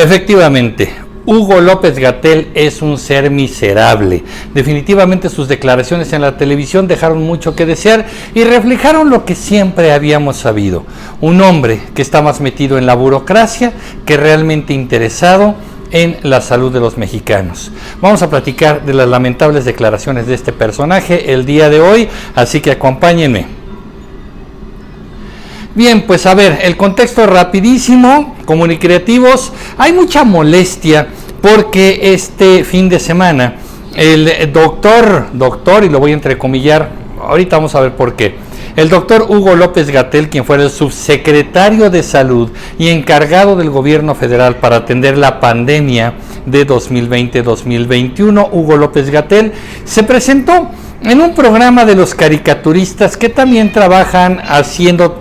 Efectivamente, Hugo López-Gatell es un ser miserable. Definitivamente sus declaraciones en la televisión dejaron mucho que desear y reflejaron lo que siempre habíamos sabido. Un hombre que está más metido en la burocracia que realmente interesado en la salud de los mexicanos. Vamos a platicar de las lamentables declaraciones de este personaje el día de hoy, así que acompáñenme. Bien, pues a ver, el contexto rapidísimo, comunicativos. Hay mucha molestia porque este fin de semana el doctor, y lo voy a entrecomillar, ahorita vamos a ver por qué. El doctor Hugo López-Gatell, quien fuera el subsecretario de Salud y encargado del gobierno federal para atender la pandemia de 2020-2021, Hugo López-Gatell, se presentó en un programa de los caricaturistas que también trabajan haciendo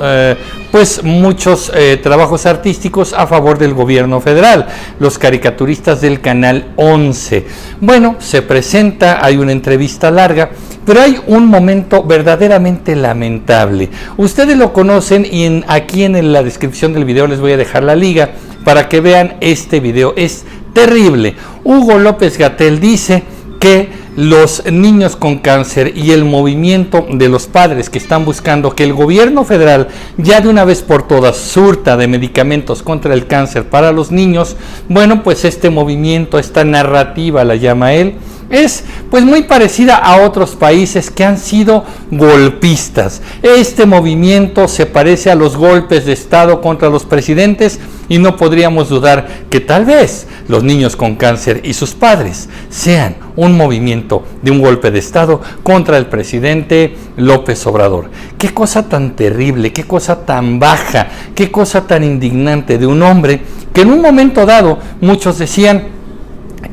pues muchos trabajos artísticos a favor del gobierno federal, los caricaturistas del Canal 11. Bueno, se presenta, hay una entrevista larga, pero hay un momento verdaderamente lamentable. Ustedes lo conocen y aquí en la descripción del video les voy a dejar la liga para que vean este video. Es terrible. Hugo López-Gatell dice que los niños con cáncer y el movimiento de los padres que están buscando que el gobierno federal ya de una vez por todas surta de medicamentos contra el cáncer para los niños, bueno, pues este movimiento, esta narrativa la llama él, es pues muy parecida a otros países que han sido golpistas. Este movimiento se parece a los golpes de Estado contra los presidentes y no podríamos dudar que tal vez los niños con cáncer y sus padres sean un movimiento de un golpe de Estado contra el presidente López Obrador. Qué cosa tan terrible, qué cosa tan baja, qué cosa tan indignante de un hombre que en un momento dado muchos decían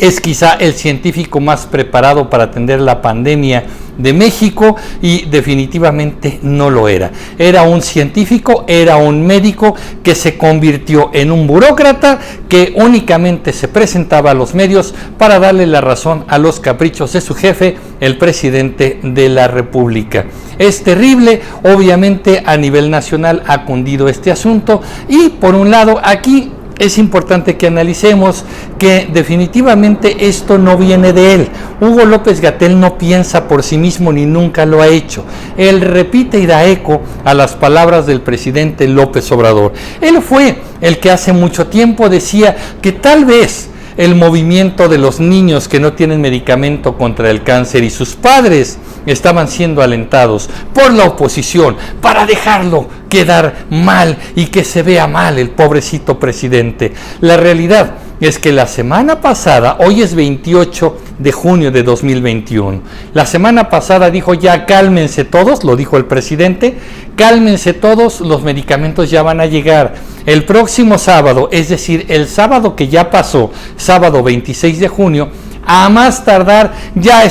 es quizá el científico más preparado para atender la pandemia de México y definitivamente no lo era. Era un científico, era un médico que se convirtió en un burócrata que únicamente se presentaba a los medios para darle la razón a los caprichos de su jefe, el presidente de la República. Es terrible, obviamente a nivel nacional ha cundido este asunto y por un lado aquí es importante que analicemos que definitivamente esto no viene de él. Hugo López-Gatell no piensa por sí mismo ni nunca lo ha hecho. Él repite y da eco a las palabras del presidente López Obrador. Él fue el que hace mucho tiempo decía que tal vez el movimiento de los niños que no tienen medicamento contra el cáncer y sus padres estaban siendo alentados por la oposición para dejarlo quedar mal y que se vea mal el pobrecito presidente. La realidad es que la semana pasada, hoy es 28 de junio de 2021, la semana pasada dijo ya cálmense todos, lo dijo el presidente, cálmense todos, los medicamentos ya van a llegar. El próximo sábado, es decir, el sábado que ya pasó, sábado 26 de junio, a más tardar ya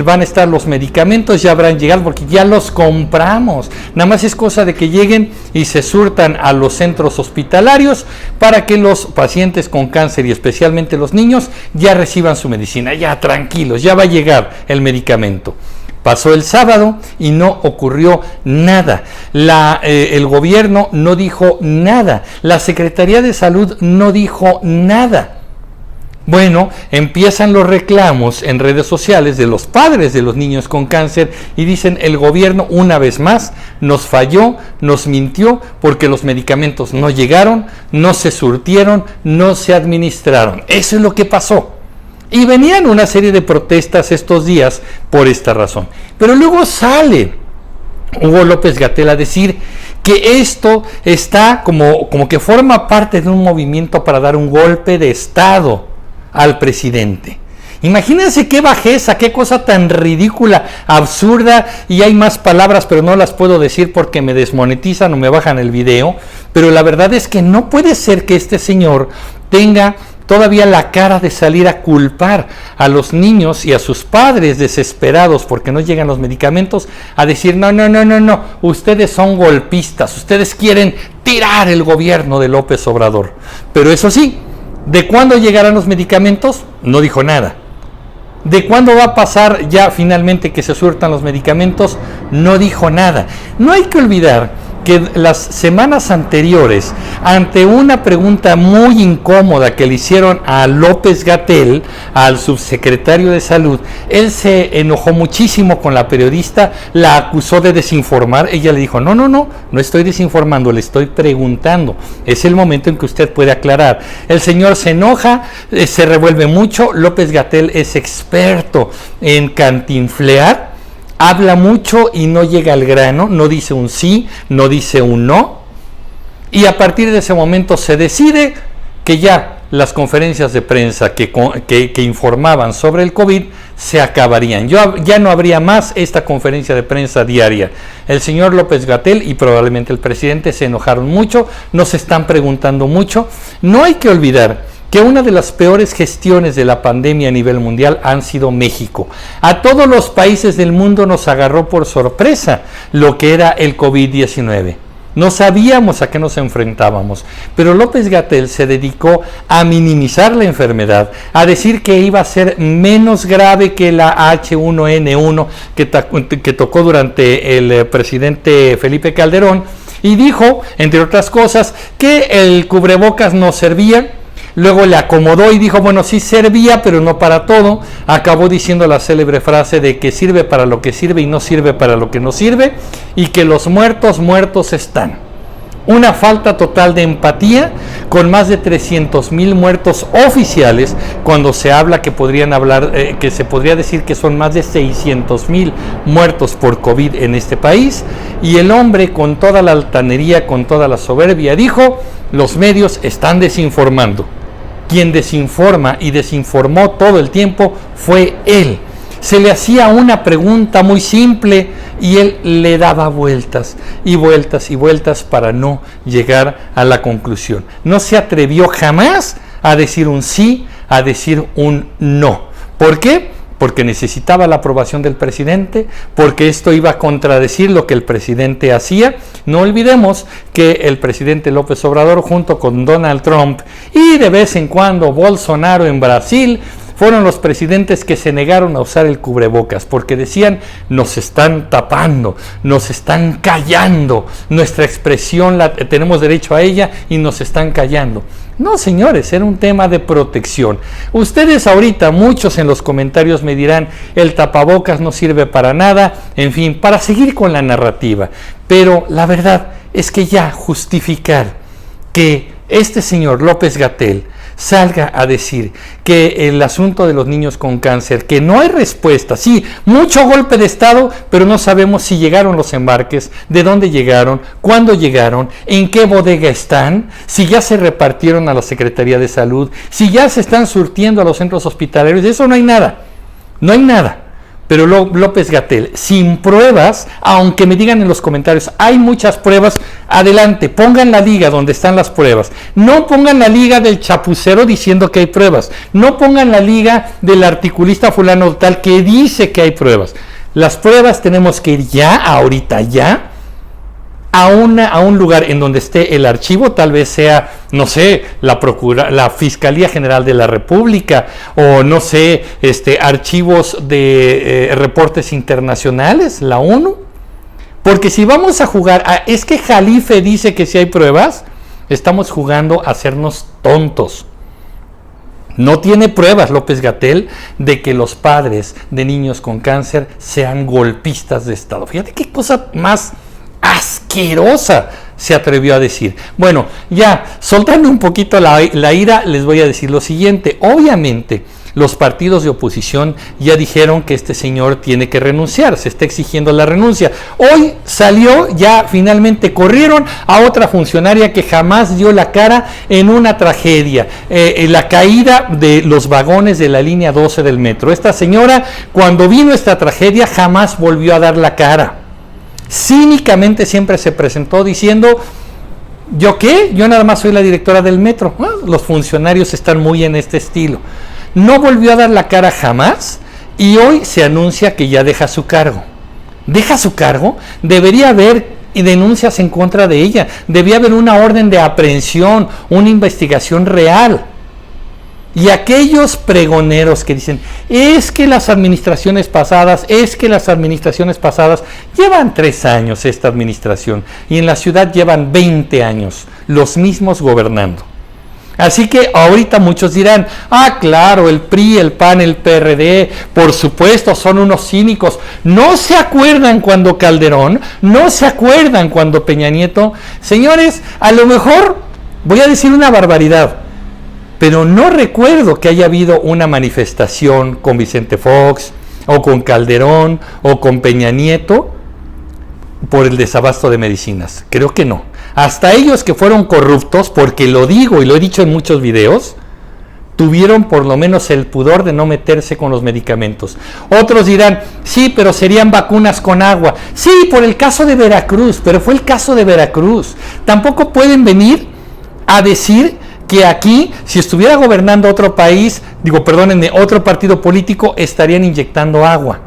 van a estar los medicamentos, ya habrán llegado porque ya los compramos. Nada más es cosa de que lleguen y se surtan a los centros hospitalarios para que los pacientes con cáncer y especialmente los niños ya reciban su medicina. Ya tranquilos, ya va a llegar el medicamento. Pasó el sábado y no ocurrió nada. El gobierno no dijo nada. La Secretaría de Salud no dijo nada. Bueno, empiezan los reclamos en redes sociales de los padres de los niños con cáncer y dicen el gobierno una vez más nos falló, nos mintió porque los medicamentos no llegaron, no se surtieron, no se administraron. Eso es lo que pasó. Y venían una serie de protestas estos días por esta razón. Pero luego sale Hugo López-Gatell a decir que esto está como que forma parte de un movimiento para dar un golpe de Estado al presidente. Imagínense qué bajeza, qué cosa tan ridícula, absurda, y hay más palabras pero no las puedo decir porque me desmonetizan o me bajan el video, pero la verdad es que no puede ser que este señor tenga todavía la cara de salir a culpar a los niños y a sus padres desesperados porque no llegan los medicamentos, a decir no, ustedes son golpistas, ustedes quieren tirar el gobierno de López Obrador. Pero eso sí, ¿de cuándo llegarán los medicamentos? No dijo nada. ¿De cuándo va a pasar ya finalmente que se surtan los medicamentos? No dijo nada. No hay que olvidar que las semanas anteriores, ante una pregunta muy incómoda que le hicieron a López-Gatell, al subsecretario de Salud, él se enojó muchísimo con la periodista, la acusó de desinformar. Ella le dijo, no estoy desinformando, le estoy preguntando. Es el momento en que usted puede aclarar. El señor se enoja, se revuelve mucho. López-Gatell es experto en cantinflear, habla mucho y no llega al grano, no dice un sí, no dice un no, y a partir de ese momento se decide que ya las conferencias de prensa que informaban sobre el COVID se acabarían. Ya no habría más esta conferencia de prensa diaria. El señor López-Gatell y probablemente el presidente se enojaron mucho, nos están preguntando mucho. No hay que olvidar que una de las peores gestiones de la pandemia a nivel mundial han sido México. A todos los países del mundo nos agarró por sorpresa lo que era el COVID-19. No sabíamos a qué nos enfrentábamos, pero López-Gatell se dedicó a minimizar la enfermedad, a decir que iba a ser menos grave que la H1N1 que tocó durante el presidente Felipe Calderón, y dijo, entre otras cosas, que el cubrebocas no servía. Luego le acomodó y dijo, bueno, sí servía, pero no para todo. Acabó diciendo la célebre frase de que sirve para lo que sirve y no sirve para lo que no sirve, y que los muertos están. Una falta total de empatía, con más de 300,000 muertos oficiales, cuando se habla que que se podría decir que son más de 600,000 muertos por COVID en este país. Y el hombre, con toda la altanería, con toda la soberbia, dijo, los medios están desinformando. Quien desinforma y desinformó todo el tiempo fue él. Se le hacía una pregunta muy simple y él le daba vueltas y vueltas y vueltas para no llegar a la conclusión. No se atrevió jamás a decir un sí, a decir un no. ¿Por qué? Porque necesitaba la aprobación del presidente, porque esto iba a contradecir lo que el presidente hacía. No olvidemos que el presidente López Obrador, junto con Donald Trump y de vez en cuando Bolsonaro en Brasil, fueron los presidentes que se negaron a usar el cubrebocas, porque decían, nos están tapando, nos están callando, nuestra expresión tenemos derecho a ella y nos están callando. No, señores, era un tema de protección. Ustedes ahorita, muchos en los comentarios me dirán, el tapabocas no sirve para nada, en fin, para seguir con la narrativa. Pero la verdad es que ya justificar que este señor López-Gatell salga a decir que el asunto de los niños con cáncer, que no hay respuesta, sí, mucho golpe de Estado, pero no sabemos si llegaron los embarques, de dónde llegaron, cuándo llegaron, en qué bodega están, si ya se repartieron a la Secretaría de Salud, si ya se están surtiendo a los centros hospitalarios. De eso no hay nada, no hay nada. Pero López-Gatell, sin pruebas, aunque me digan en los comentarios, hay muchas pruebas, adelante, pongan la liga donde están las pruebas. No pongan la liga del chapucero diciendo que hay pruebas. No pongan la liga del articulista fulano tal que dice que hay pruebas. Las pruebas tenemos que ir ya, ahorita ya, a un lugar en donde esté el archivo, tal vez sea, no sé, la Fiscalía General de la República, o no sé, archivos de reportes internacionales, la ONU. Porque si vamos a jugar es que Jalife dice que si hay pruebas, estamos jugando a hacernos tontos. No tiene pruebas López-Gatell de que los padres de niños con cáncer sean golpistas de Estado. Fíjate qué cosa más asquerosa se atrevió a decir. Bueno, ya soltando un poquito la ira, les voy a decir lo siguiente. Obviamente los partidos de oposición ya dijeron que este señor tiene que renunciar, se está exigiendo la renuncia. Hoy salió, ya finalmente corrieron a otra funcionaria que jamás dio la cara en una tragedia, la caída de los vagones de la línea 12 del metro. Esta señora, cuando vino esta tragedia, jamás volvió a dar la cara. Cínicamente siempre se presentó diciendo, ¿yo qué? Yo nada más soy la directora del metro. Bueno, los funcionarios están muy en este estilo. No volvió a dar la cara jamás y hoy se anuncia que ya deja su cargo. ¿Deja su cargo? Debería haber denuncias en contra de ella. Debía haber una orden de aprehensión, una investigación real. Y aquellos pregoneros que dicen, es que las administraciones pasadas, llevan 3 años esta administración, y en la ciudad llevan 20 años, los mismos gobernando. Así que ahorita muchos dirán, claro, el PRI, el PAN, el PRD, por supuesto, son unos cínicos. ¿No se acuerdan cuando Calderón? ¿No se acuerdan cuando Peña Nieto? Señores, a lo mejor voy a decir una barbaridad, pero no recuerdo que haya habido una manifestación con Vicente Fox, o con Calderón, o con Peña Nieto, por el desabasto de medicinas. Creo que no. Hasta ellos que fueron corruptos, porque lo digo y lo he dicho en muchos videos, tuvieron por lo menos el pudor de no meterse con los medicamentos. Otros dirán, sí, pero serían vacunas con agua. Sí, por el caso de Veracruz, pero fue el caso de Veracruz. Tampoco pueden venir a decir que aquí, si estuviera gobernando otro país, otro partido político, estarían inyectando agua.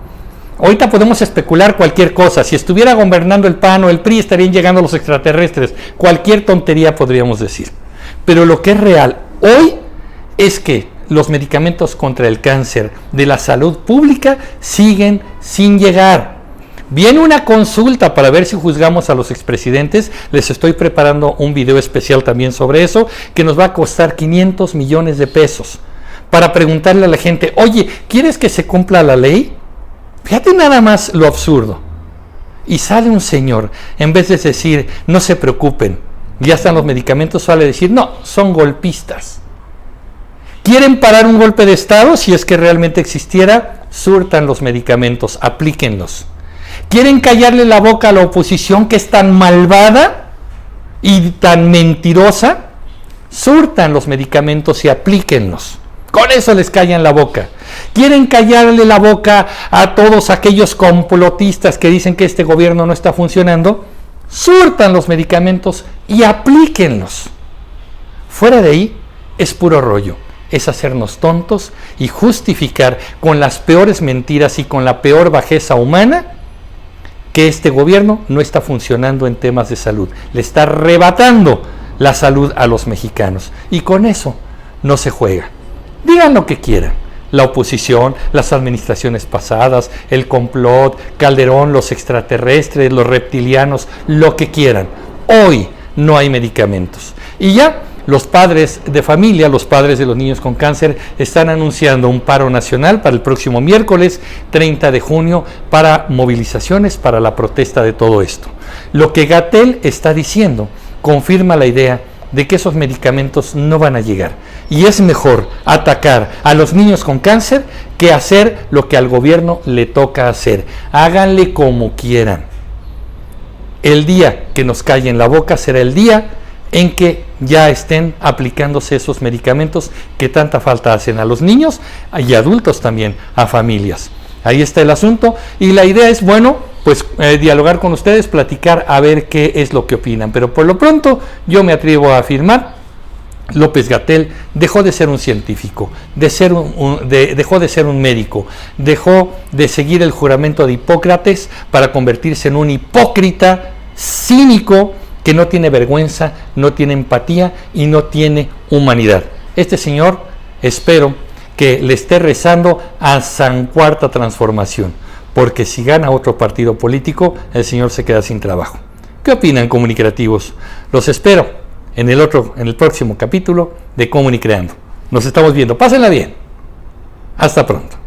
Ahorita podemos especular cualquier cosa. Si estuviera gobernando el PAN o el PRI, estarían llegando los extraterrestres. Cualquier tontería podríamos decir. Pero lo que es real hoy es que los medicamentos contra el cáncer de la salud pública siguen sin llegar. Viene una consulta para ver si juzgamos a los expresidentes. Les estoy preparando un video especial también sobre eso, que nos va a costar 500 millones de pesos. Para preguntarle a la gente, oye, ¿quieres que se cumpla la ley? Fíjate nada más lo absurdo. Y sale un señor, en vez de decir, no se preocupen, ya están los medicamentos, suele decir, no, son golpistas. ¿Quieren parar un golpe de Estado? Si es que realmente existiera, surtan los medicamentos, aplíquenlos. ¿Quieren callarle la boca a la oposición, que es tan malvada y tan mentirosa? Surtan los medicamentos y aplíquenlos. Con eso les callan la boca. ¿Quieren callarle la boca a todos aquellos complotistas que dicen que este gobierno no está funcionando? Surtan los medicamentos y aplíquenlos. Fuera de ahí es puro rollo. Es hacernos tontos y justificar con las peores mentiras y con la peor bajeza humana que este gobierno no está funcionando en temas de salud. Le está arrebatando la salud a los mexicanos. Y con eso no se juega. Digan lo que quieran. La oposición, las administraciones pasadas, el complot, Calderón, los extraterrestres, los reptilianos, lo que quieran. Hoy no hay medicamentos. Y ya los padres de familia, los padres de los niños con cáncer, están anunciando un paro nacional para el próximo miércoles 30 de junio para movilizaciones, para la protesta de todo esto. Lo que Gatell está diciendo confirma la idea de que esos medicamentos no van a llegar. Y es mejor atacar a los niños con cáncer que hacer lo que al gobierno le toca hacer. Háganle como quieran. El día que nos callen la boca será el día en que ya estén aplicándose esos medicamentos que tanta falta hacen a los niños y adultos también, a familias. Ahí está el asunto y la idea es, dialogar con ustedes, platicar a ver qué es lo que opinan. Pero por lo pronto yo me atrevo a afirmar, López Gatell dejó de ser un científico, dejó de ser un médico, dejó de seguir el juramento de Hipócrates para convertirse en un hipócrita cínico que no tiene vergüenza, no tiene empatía y no tiene humanidad. Este señor, espero que le esté rezando a San Cuarta Transformación, porque si gana otro partido político, el señor se queda sin trabajo. ¿Qué opinan, comunicativos? Los espero en el próximo capítulo de Comunicreando. Nos estamos viendo. Pásenla bien. Hasta pronto.